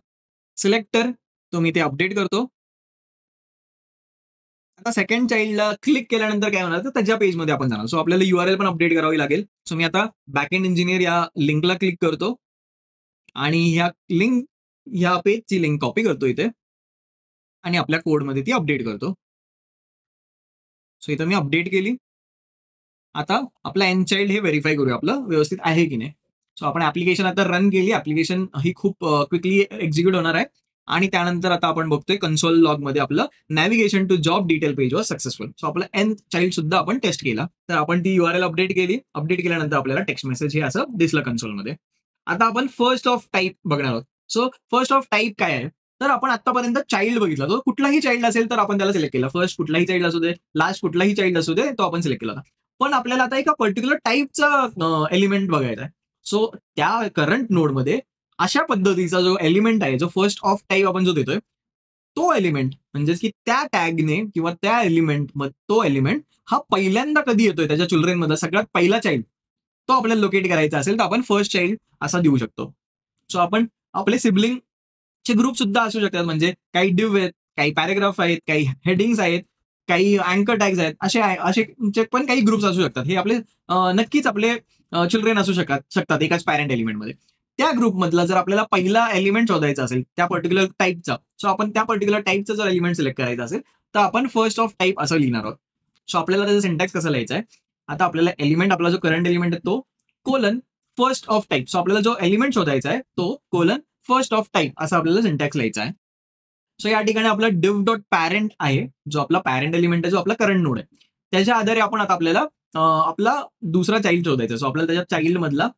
सिलेक्टर. तो मी ते अपडेट करतो. आता सेकंड चाइल्डला क्लिक केल्यानंतर काय होणार, तर त्याच्या पेजमध्ये आपण जाणार. सो आपल्याला URL पण अपडेट करावी लागेल. सो मी आता बॅक एंड इंजिनियर या लिंकला क्लिक करतो आणि ह्या पेजची लिंक कॉपी करतो इथे आणि आपल्या कोडमध्ये ती अपडेट करतो. सो इथं मी अपडेट केली. आता आपला एन चाइल्ड हे व्हेरीफाय करूया आपलं व्यवस्थित आहे की नाही. सो आपण ऍप्लिकेशन आता रन केली. ऍप्लिकेशन ही खूप क्विकली एक्झिक्यूट होणार आहे आणि त्यानंतर आता आपण बघतोय कन्सोल लॉग मध्ये आपलं navigation to job detail page was successful. So आपला एन चाइल्ड सुद्धा आपण टेस्ट केला. तर आपण ती URL अपडेट केली. अपडेट केल्यानंतर आपल्याला टेक्स्ट मेसेज हे असं दिसलं कन्सोलमध्ये. आता आपण फर्स्ट ऑफ टाईप बघणार आहोत. सो फर्स्ट ऑफ टाईप काय आहे, तर आपण आतापर्यंत चाइल्ड बघितला. तो कुठलाही चाइल्ड असेल तर आपण त्याला सिलेक्ट केला. फर्स्ट कुठलाही चाइल्ड असू दे, लास्ट कुठलाही चाइल्ड असू दे, तो आपण सिलेक्ट केला. पण आपल्याला आता एका पर्टिक्युलर टाईपचा एलिमेंट बघायचा आहे. सो त्या करंट नोडमध्ये अशा पद्धतीचा जो एलिमेंट आहे, जो फर्स्ट ऑफ टाईप आपण जो देतोय, तो एलिमेंट म्हणजेच की त्या टॅगने किंवा त्या तो एलिमेंट हा पहिल्यांदा कधी येतोय त्याच्या चिल्ड्रन मधला सगळ्यात पहिला चाइल्ड, तो आपल्याला लोकेट करायचा असेल तर आपण फर्स्ट चाइल्ड असा देऊ शकतो. सो आपण आपले सिबलिंगचे ग्रुप सुद्धा असू शकतात, म्हणजे काही डिव्ह आहेत, काही पॅरेग्राफ आहेत, काही हेडिंग्स आहेत, काही अँकर टॅग्स आहेत, असे पण काही ग्रुप्स असू शकतात. हे आपले नक्कीच आपले चिल्ड्रन असू शकतात एकाच पॅरेंट एलिमेंटमध्ये. त्या ग्रुपमधला जर आपल्याला पहिला एलिमेंट शोधायचा असेल त्या पर्टिक्युलर टाईपचा, सो आपण त्या पर्टिक्युलर टाईपचा जर एलिमेंट सिलेक्ट करायचा असेल तर आपण फर्स्ट ऑफ टाईप असं लिहिणार आहोत. सो आपल्याला त्याचा सिंटॅक्स कसं लिहायचा आहे, आता आपल्याला एलिमेंट आपला जो करंट एलिमेंट आहे तो colon first of type. So आपल्याला जो एलिमेंट शोधायचा आहे तो कोलन फर्स्ट ऑफ टाईप असा आपल्याला सिंटॅक्स लिहायचा आहे. सो या ठिकाणी आपला div डॉट पॅरेंट आहे, जो आपला पॅरेंट एलिमेंट आहे, जो आपला करंट नोड आहे. त्याच्या आधारे आपण आता आपल्याला आपला दुसरा चाइल्ड शोधायचा. सो आपल्याला त्याच्या चाइल्ड मधला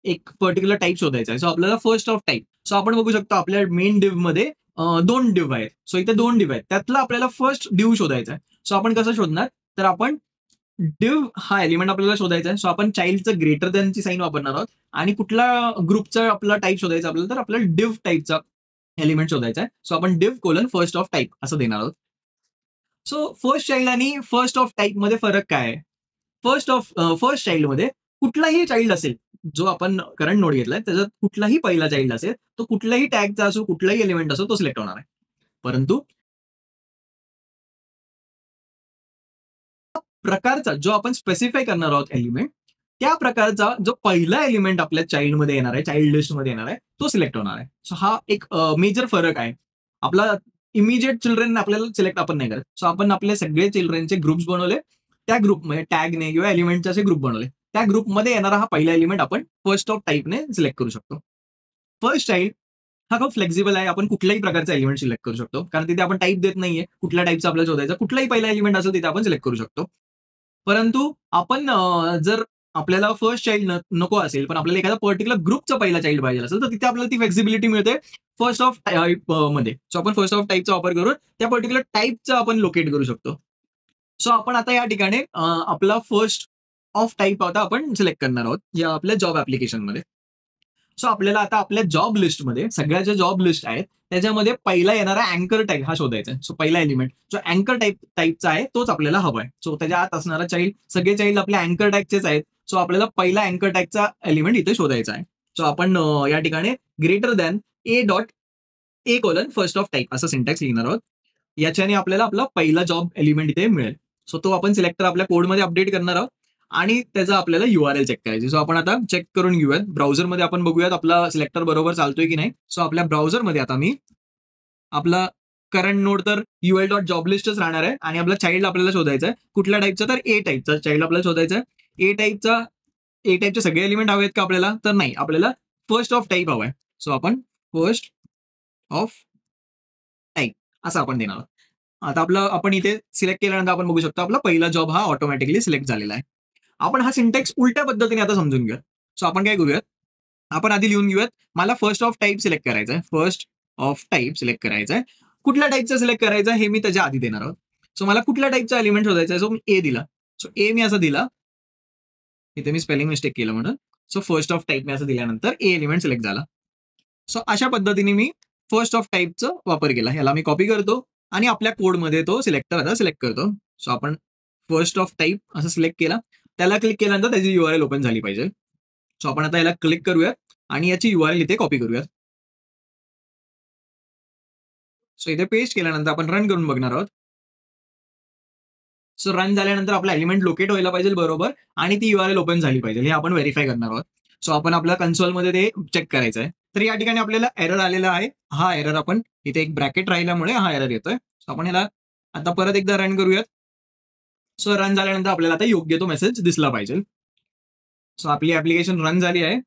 एक पर्टिक्युलर टाईप शोधायचा आहे. सो आपल्याला फर्स्ट ऑफ टाईप. सो आपण बघू शकतो आपल्या मेन डिव्ह मध्ये 2 डिव्ह आहेत. सो इथे 2 डिव्ह आहेत, त्यातला आपल्याला फर्स्ट डिव्ह शोधायचा आहे. सो आपण कसं शोधणार, तर आपण डिव्ह हा एलिमेंट आपल्याला शोधायचा आहे. सो आपण चाइल्डचं ग्रेटर दॅनची साईन वापरणार आहोत आणि कुठला ग्रुपचा आपला टाईप शोधायचा आपल्याला, तर आपल्याला डिव्ह टाईपचा एलिमेंट शोधायचा आहे. सो आपण डिव्ह कोलन फर्स्ट ऑफ टाईप असं देणार आहोत. सो फर्स्ट चाइल्ड आणि फर्स्ट ऑफ टाईप मध्ये फरक काय आहे, फर्स्ट चाइल्ड मध्ये कुठलाही चाइल्ड असेल, जो आपण करंट नोड घेतलाय त्याच्यात कुठलाही पहिला चाइल्ड असेल, तो कुठल्याही टॅगचा असो, कुठलाही एलिमेंट असो, तो सिलेक्ट होणार आहे. परंतु प्रकारचा जो आपण स्पेसिफाय करणार आहोत एलिमेंट, त्या प्रकारचा जो पहिला एलिमेंट आपल्या चाइल्डमध्ये येणार आहे, चाइल्ड लिस्टमध्ये येणार आहे, तो सिलेक्ट होणार आहे. सो हा एक मेजर फरक आहे. आपला इमिजिएट चिल्ड्रन आपल्याला सिलेक्ट आपण नाही करत. सो आपण आपले सगळे चिल्ड्रनचे ग्रुप्स बनवले, त्या ग्रुपमध्ये टॅगने किंवा एलिमेंटचे असे ग्रुप बनवले. त्या ग्रुपमध्ये येणारा हा पहिला एलिमेंट आपण फर्स्ट ऑफ टाईपने सिलेक्ट करू शकतो. फर्स्ट चाइल्ड हा खूप फ्लेक्झिबल आहे. आपण कुठल्याही प्रकारचा एलिमेंट सिलेक्ट करू शकतो, कारण तिथे आपण टाईप देत नाहीये. कुठल्या टाईपचा आपल्याला शोधायचा, कुठलाही पहिला एलिमेंट असेल तिथे आपण सिलेक्ट करू शकतो. परंतु आपण जर आपल्याला फर्स्ट चाइल्ड नको असेल, पण आपल्याला एखादा पर्टिक्युलर ग्रुपचा पहिला चाइल्ड पाहिजे असेल, तर तिथे आपल्याला ती फ्लेक्सिबिलिटी मिळते फर्स्ट ऑफ टाईप मध्ये. सो आपण फर्स्ट ऑफ टाईपचा वापर करून त्या पर्टिक्युलर टाईपचा आपण लोकेट करू शकतो. सो आपण आता या ठिकाणी आपला फर्स्ट ऑफ टाईप आता आपण सिलेक्ट करणार आहोत या आपल्या जॉब ऍप्लिकेशनमध्ये. सो आपल्याला आता आपल्या जॉब लिस्टमध्ये सगळ्या ज्या जॉब लिस्ट आहेत त्याच्यामध्ये पहिला येणारा अँकर टॅग हा शोधायचा आहे. सो पहिला एलिमेंट जो अँकर टाईपचा आहे तोच आपल्याला हवा आहे. सो त्याच्या आत असणारा चाइल्ड, सगळे चाइल्ड आपल्या अँकर टॅगचेच आहेत. सो आपल्याला पहिला अँकर टॅगचा एलिमेंट इथे शोधायचा आहे. सो आपण या ठिकाणी greater than A dot A colon first of type असं सिंटॅक्स लिहिणार आहोत. याच्याने आपल्याला आपला पहिला जॉब एलिमेंट इथे मिळेल. सो तो आपण सिलेक्टर आपल्या कोडमध्ये अपडेट करणार आहोत आणि त्याचा आपल्याला URL चेक करायची. सो आपण आता चेक करून घेऊयात. ब्राउझरमध्ये आपण बघूयात आपला सिलेक्टर बरोबर चालतोय की नाही. सो आपल्या ब्राउझरमध्ये आता मी आपला करंट नोड तर UL.jobListच राहणार आहे आणि आपला चाइल्ड आपल्याला शोधायचा आहे. कुठल्या टाईपचा, तर A टाईपचा चाइल्ड आपल्याला शोधायचा आहे. ए टाईपचे सगळे एलिमेंट हवेत का आपल्याला, तर नाही, आपल्याला फर्स्ट ऑफ टाईप हवाय. सो आपण फर्स्ट ऑफ टाईप असं आपण देणार आहोत. आता आपण इथे सिलेक्ट केल्यानंतर आपण बघू शकतो आपला पहिला जॉब हा ऑटोमॅटिकली सिलेक्ट झालेला आहे. आपण हा सिंटेक्स उलट्या पद्धतीने आता समजून घेऊयात. सो आपण काय करूयात, आपण आधी लिहून घेऊयात, मला फर्स्ट ऑफ टाईप सिलेक्ट करायचा आहे. फर्स्ट ऑफ टाईप सिलेक्ट करायचा आहे. कुठल्या टाईपचा सिलेक्ट करायचा हे मी त्याच्या आधी देणार आहोत. सो मला कुठल्या टाईपचा एलिमेंट शोधायचा आहे. सो मी ए दिला. सो ए मी असं दिला, इथे मी स्पेलिंग मिस्टेक केलं म्हणून. सो फर्स्ट ऑफ टाईप मी असं दिल्यानंतर ए एलिमेंट सिलेक्ट झाला. सो अशा पद्धतीने मी फर्स्ट ऑफ टाईपचा वापर केला. ह्याला मी कॉपी करतो आणि आपल्या कोडमध्ये तो सिलेक्टर आता सिलेक्ट करतो. सो आपण फर्स्ट ऑफ टाईप असं सिलेक्ट केला. त्याला क्लिक केल्यानंतर त्याची URL ओपन झाली पाहिजे. सो आपण आता याला क्लिक करूयात आणि याची URL इथे कॉपी करूयात. सो इथे पेस्ट केल्यानंतर आपण रन करून बघणार आहोत. सो रन झाल्यानंतर आपला एलिमेंट लोकेट व्हायला पाहिजे बरोबर आणि ती URL ओपन झाली पाहिजे, हे आपण व्हेरीफाय करणार आहोत. सो आपण आपल्या कन्सोलमध्ये ते चेक करायचं आहे. तर या ठिकाणी आपल्याला एरर आलेला आहे. हा एरर आपण इथे एक ब्रॅकेट राहिल्यामुळे हा एरर येतोय. सो आपण ह्याला आता परत एकदा रन करूयात. सो रन झाल्यानंतर आपल्याला आता योग्य तो मेसेज दिसला पाहिजे. सो आपली ऍप्लिकेशन रन झाली आहे.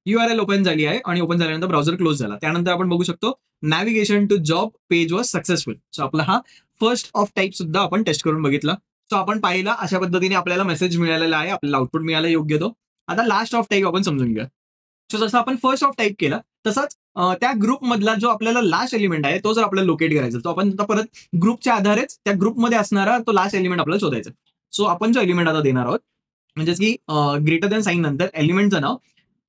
URL ओपन झाली आहे आणि ओपन झाल्यानंतर ब्राउझर क्लोज झाला. त्यानंतर आपण बघू शकतो navigation to job page was successful. So आपला हा फर्स्ट ऑफ टाईप सुद्धा आपण टेस्ट करून बघितला. सो आपण पाहिला अशा पद्धतीने आपल्याला मेसेज मिळालेला आहे, आपल्याला आउटपुट मिळालं योग्य तो. आता लास्ट ऑफ टाईप आपण समजून घेऊया. सो जसं आपण फर्स्ट ऑफ टाईप केला तसंच त्या ग्रुप मधला जो आपल्याला लास्ट एलिमेंट आहे तो जर आपल्याला लोकेट करायचा, तो आपण आता परत ग्रुपच्या आधारेच त्या ग्रुपमध्ये असणारा तो लास्ट एलिमेंट आपल्याला शोधायचा. सो आपण जो एलिमेंट आता देणार आहोत, म्हणजेच की ग्रेटर दॅन साईन नंतर एलिमेंटचं नाव,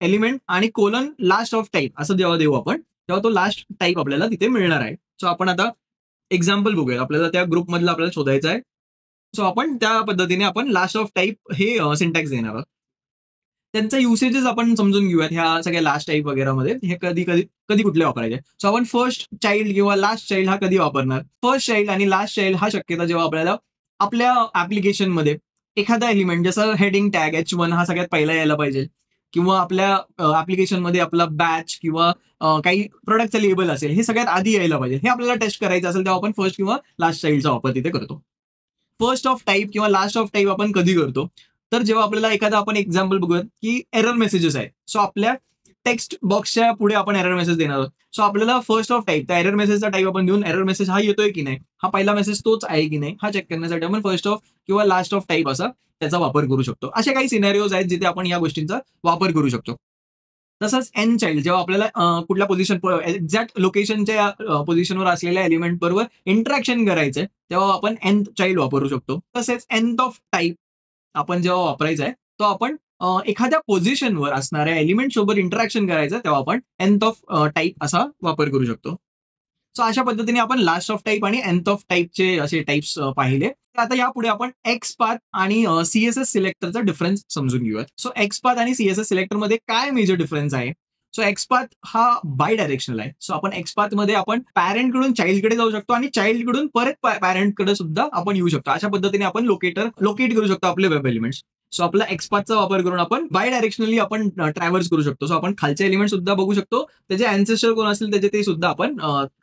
एलिमेंट आणि कोलन लास्ट ऑफ टाईप असं जेव्हा देऊ आपण, तेव्हा तो लास्ट टाईप आपल्याला तिथे मिळणार आहे. सो आपण आता एक्झाम्पल बघूया. आपल्याला त्या ग्रुपमधला आपल्याला शोधायचा आहे. सो आपण त्या पद्धतीने आपण लास्ट ऑफ टाईप हे सिंटॅक्स देणार आहोत. त्यांचा युसेजेस आपण समजून घेऊयात ह्या सगळ्या लास्ट टाईप वगैरेमध्ये. हे कधी कुठले वापरायचे. सो आपण फर्स्ट चाइल्ड किंवा लास्ट चाइल्ड हा कधी वापरणार. फर्स्ट चाइल्ड आणि लास्ट चाइल्ड हा शक्यता जेव्हा आपल्याला आपल्या ऍप्लिकेशनमध्ये एखादा एलिमेंट जसं हेडिंग टॅग H1 हा सगळ्यात पहिला यायला पाहिजे, किंवा आपल्या ऍप्लिकेशनमध्ये आपला बॅच किंवा काही प्रोडक्टचा लेबल असेल, हे सगळ्यात आधी यायला पाहिजे. हे आपल्याला टेस्ट करायचं असेल तेव्हा आपण फर्स्ट किंवा लास्ट चाइल्डचा वापर तिथे करतो. फर्स्ट ऑफ टाईप किंवा लास्ट ऑफ टाईप आपण कधी करतो, तर जेव्हा आपल्याला एखादा आपण एक्झाम्पल बघूयात की एरर मेसेजेस आहेत. सो आपल्या टेक्स्ट बॉक्सच्या पुढे आपण एरर मेसेज देणार आहोत. सो आपल्याला फर्स्ट ऑफ टाईप त्या एरर मेसेजचा टाईप आपण देऊन एरर मेसेज हा येतोय की नाही, हा पहिला मेसेज तोच आहे की नाही हा चेक करण्यासाठी आपण फर्स्ट ऑफ किंवा लास्ट ऑफ टाईप असा त्याचा वापर करू शकतो. असे काही सिनेरिओज आहेत जिथे आपण या गोष्टींचा वापर करू शकतो. तसंच एन चाइल्ड जेव्हा आपल्याला कुठल्या पोझिशन एक्झॅक्ट लोकेशनच्या पोझिशनवर असलेल्या एलिमेंट बरोबर इंटरॅक्शन करायचंय तेव्हा आपण एन चाइल्ड वापरू शकतो. तसेच एन्थ ऑफ टाईप आपण जेव्हा वापरायचा आहे तो आपण एखाद्या पोझिशनवर असणाऱ्या एलिमेंट सोबत इंटरॅक्शन करायचं तेव्हा आपण एन्थ ऑफ टाईप असा वापर करू शकतो. सो अशा पद्धतीने आपण लास्ट ऑफ टाईप आणि एन्थ ऑफ टाईपचे असे टाईप्स पाहिले. तर आता यापुढे आपण एक्स पाथ आणि CSS सिलेक्टरचा डिफरन्स समजून घेऊयात. सो एक्स पाथ आणि CSS सिलेक्टर मध्ये काय मेजर डिफरन्स आहे. सो एक्स पाथ हा बाय डायरेक्शनल आहे. सो आपण एक्स पाथ मध्ये आपण पॅरेंट कडून चाइल्डकडे जाऊ शकतो आणि चाइल्ड कडून परत पॅरेंट कडे सुद्धा आपण येऊ शकतो. अशा पद्धतीने आपण लोकेट करू शकतो आपले वेब एलिमेंट्स. सो आपला एक्सपाथचा वापर करून आपण बाय डायरेक्शनली आपण ट्रॅव्हर्स करू शकतो. सो आपण खालचे एलिमेंट सुद्धा बघू शकतो, त्याचे अँसेस्टर कोण असतील त्याचे ते सुद्धा आपण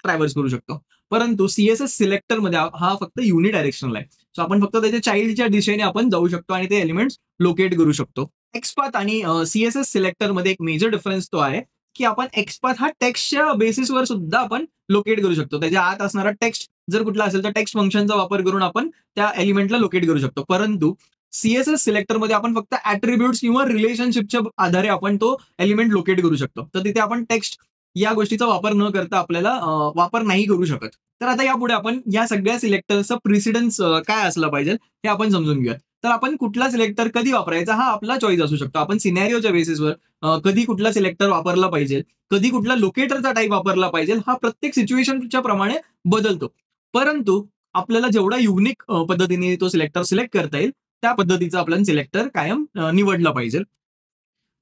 ट्रॅव्हर्स करू शकतो. परंतु CSS सिलेक्टर मध्ये हा फक्त युनिडायरेक्शनल आहे. सो आपण फक्त त्याच्या चाइल्डच्या दिशेने आपण जाऊ शकतो आणि ते एलिमेंट्स लोकेट करू शकतो. एक्सपाथ आणि CSS सिलेक्टर मध्ये एक मेजर डिफरन्स तो आहे की आपण एक्सपाथ हा टेक्स्टच्या बेसिसवर सुद्धा आपण लोकेट करू शकतो. त्याच्या आत असणारा टेक्स्ट जर कुठला असेल तर टेक्स्ट फंक्शनचा वापर करून आपण त्या एलिमेंटला लोकेट करू शकतो. परंतु CSS सिलेक्टरमध्ये आपण फक्त ऍट्रिब्यूट्स किंवा रिलेशनशिपच्या आधारे आपण तो एलिमेंट लोकेट करू शकतो. तर तिथे आपण टेक्स्ट या गोष्टीचा वापर न करता आपल्याला वापर नाही करू शकत. तर आता यापुढे आपण या सगळ्या सिलेक्टरचं प्रिसिडन्स काय असलं पाहिजे हे आपण समजून घेऊया. तर आपण कुठला सिलेक्टर कधी वापरायचा हा आपला चॉईस असू शकतो. आपण सिनेरिओच्या बेसिसवर कधी कुठला सिलेक्टर वापरला पाहिजे, कधी कुठला लोकेटरचा टाईप वापरला पाहिजे, हा प्रत्येक सिच्युएशनच्या प्रमाणे बदलतो. परंतु आपल्याला जेवढा युनिक पद्धतीने तो सिलेक्टर सिलेक्ट करता येईल त्या पद्धतीचा आपला सिलेक्टर कायम निवडला पाहिजे.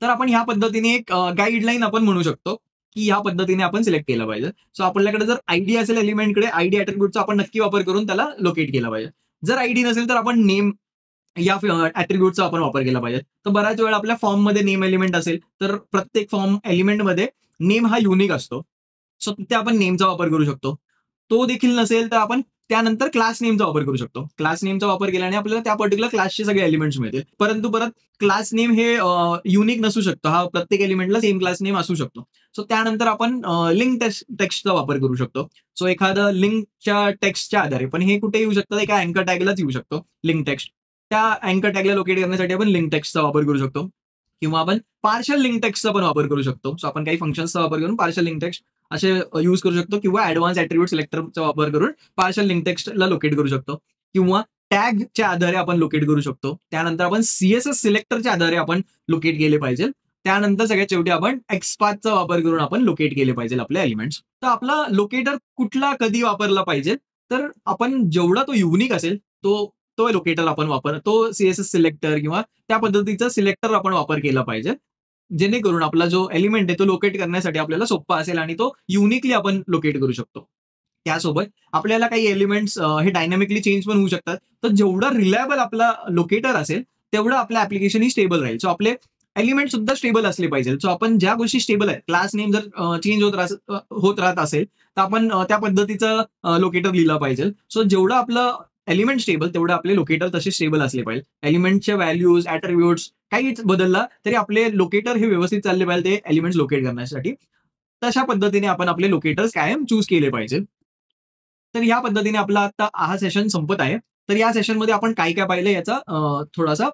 तर आपण ह्या पद्धतीने एक गाईडलाईन आपण म्हणू शकतो की ह्या पद्धतीने आपण सिलेक्ट केलं पाहिजे. सो आपल्याकडे जर आयडी असेल एलिमेंटकडे, आयडी ऍट्रिब्यूटचा आपण नक्की वापर करून त्याला लोकेट केला पाहिजे. जर आयडी नसेल तर आपण नेम या ऍट्रिब्यूटचा आपण वापर केला पाहिजे. तर बऱ्याच वेळा आपल्या फॉर्ममध्ये नेम एलिमेंट असेल, तर प्रत्येक फॉर्म एलिमेंटमध्ये नेम हा युनिक असतो. सो तिथे आपण नेमचा वापर करू शकतो. तो देखील नसेल तर आपण त्यानंतर क्लास नेमचा वापर करू शकतो. क्लास नेमचा वापर केल्याने आपल्याला त्या पर्टिक्युलर क्लासचे सगळे एलिमेंट्स मिळतील. परंतु परत क्लास नेम हे युनिक नसू शकतो. हा प्रत्येक एलिमेंटला सेम क्लास नेम असू शकतो. सो त्यानंतर आपण लिंक टेक्स्टचा वापर करू शकतो. सो एखादं लिंकच्या टेक्स्टच्या आधारे, पण हे कुठे येऊ शकतं, एका अँकर टॅगलाच येऊ शकतो लिंक टेक्स्ट. त्या अँकर टॅगला लोकेट करण्यासाठी आपण लिंक टेक्स्टचा वापर करू शकतो, किंवा आपण पार्शल लिंक टेक्स्टचा पण वापर करू शकतो. सो आपण काही फंक्शन्सचा वापर करून पार्शल लिंक टेक्स्ट असे यूज करू शकतो, किंवा ऍडव्हान्स ऍट्रिब्यूट सिलेक्टरचा वापर करून पार्शल लिंक टेक्स्टला लोकेट करू शकतो, किंवा टॅगच्या आधारे आपण लोकेट करू शकतो. त्यानंतर आपण सीएसएस सिलेक्टरच्या आधारे आपण लोकेट केले पाहिजे. त्यानंतर सगळ्यात शेवटी आपण एक्सपाथचा वापर करून आपण लोकेट केले पाहिजे आपले एलिमेंट्स. तर आपला लोकेटर कुठला कधी वापरला पाहिजे, तर आपण जेवढा तो युनिक असेल तो तो लोकेटर आपण तो सीएसएस सिलेक्टर किंवा त्या पद्धतीचा सिलेक्टर आपण वापर केला पाहिजे, जेणेकरून आपला जो एलिमेंट आहे तो लोकेट करण्यासाठी आपल्याला सोपा असेल आणि तो युनिकली आपण लोकेट करू शकतो. त्यासोबत आपल्याला काही एलिमेंट्स हे डायनॅमिकली चेंज पण होऊ शकतात. तर जेवढा रिलायबल आपला लोकेटर असेल, तेवढं आपलं ऍप्लिकेशन ही स्टेबल राहील. सो आपले एलिमेंट सुद्धा स्टेबल असले पाहिजे. सो आपण ज्या गोष्टी स्टेबल आहेत, क्लास नेम जर चेंज होत राहत असेल, तर आपण त्या पद्धतीचं लोकेटर लिहिलं पाहिजे. सो जेवढं आपलं एलिमेंट स्टेबल, तेवढं आपले लोकेटर तसे स्टेबल असले पाहिजे. एलिमेंटच्या व्हॅल्यूज, ऍट्रिब्यूट्स काही बदलला तरी आपले लोकेटर हे व्यवस्थित चालले पाहिजे ते एलिमेंट्स लोकेट करण्यासाठी. तशा पद्धतीने आपण आपले लोकेटर्स कायम चूज केले पाहिजे. तर या पद्धतीने आपला आता हा सेशन संपत आहे. तर या सेशनमध्ये आपण काय काय पाहिलं याचा थोडासा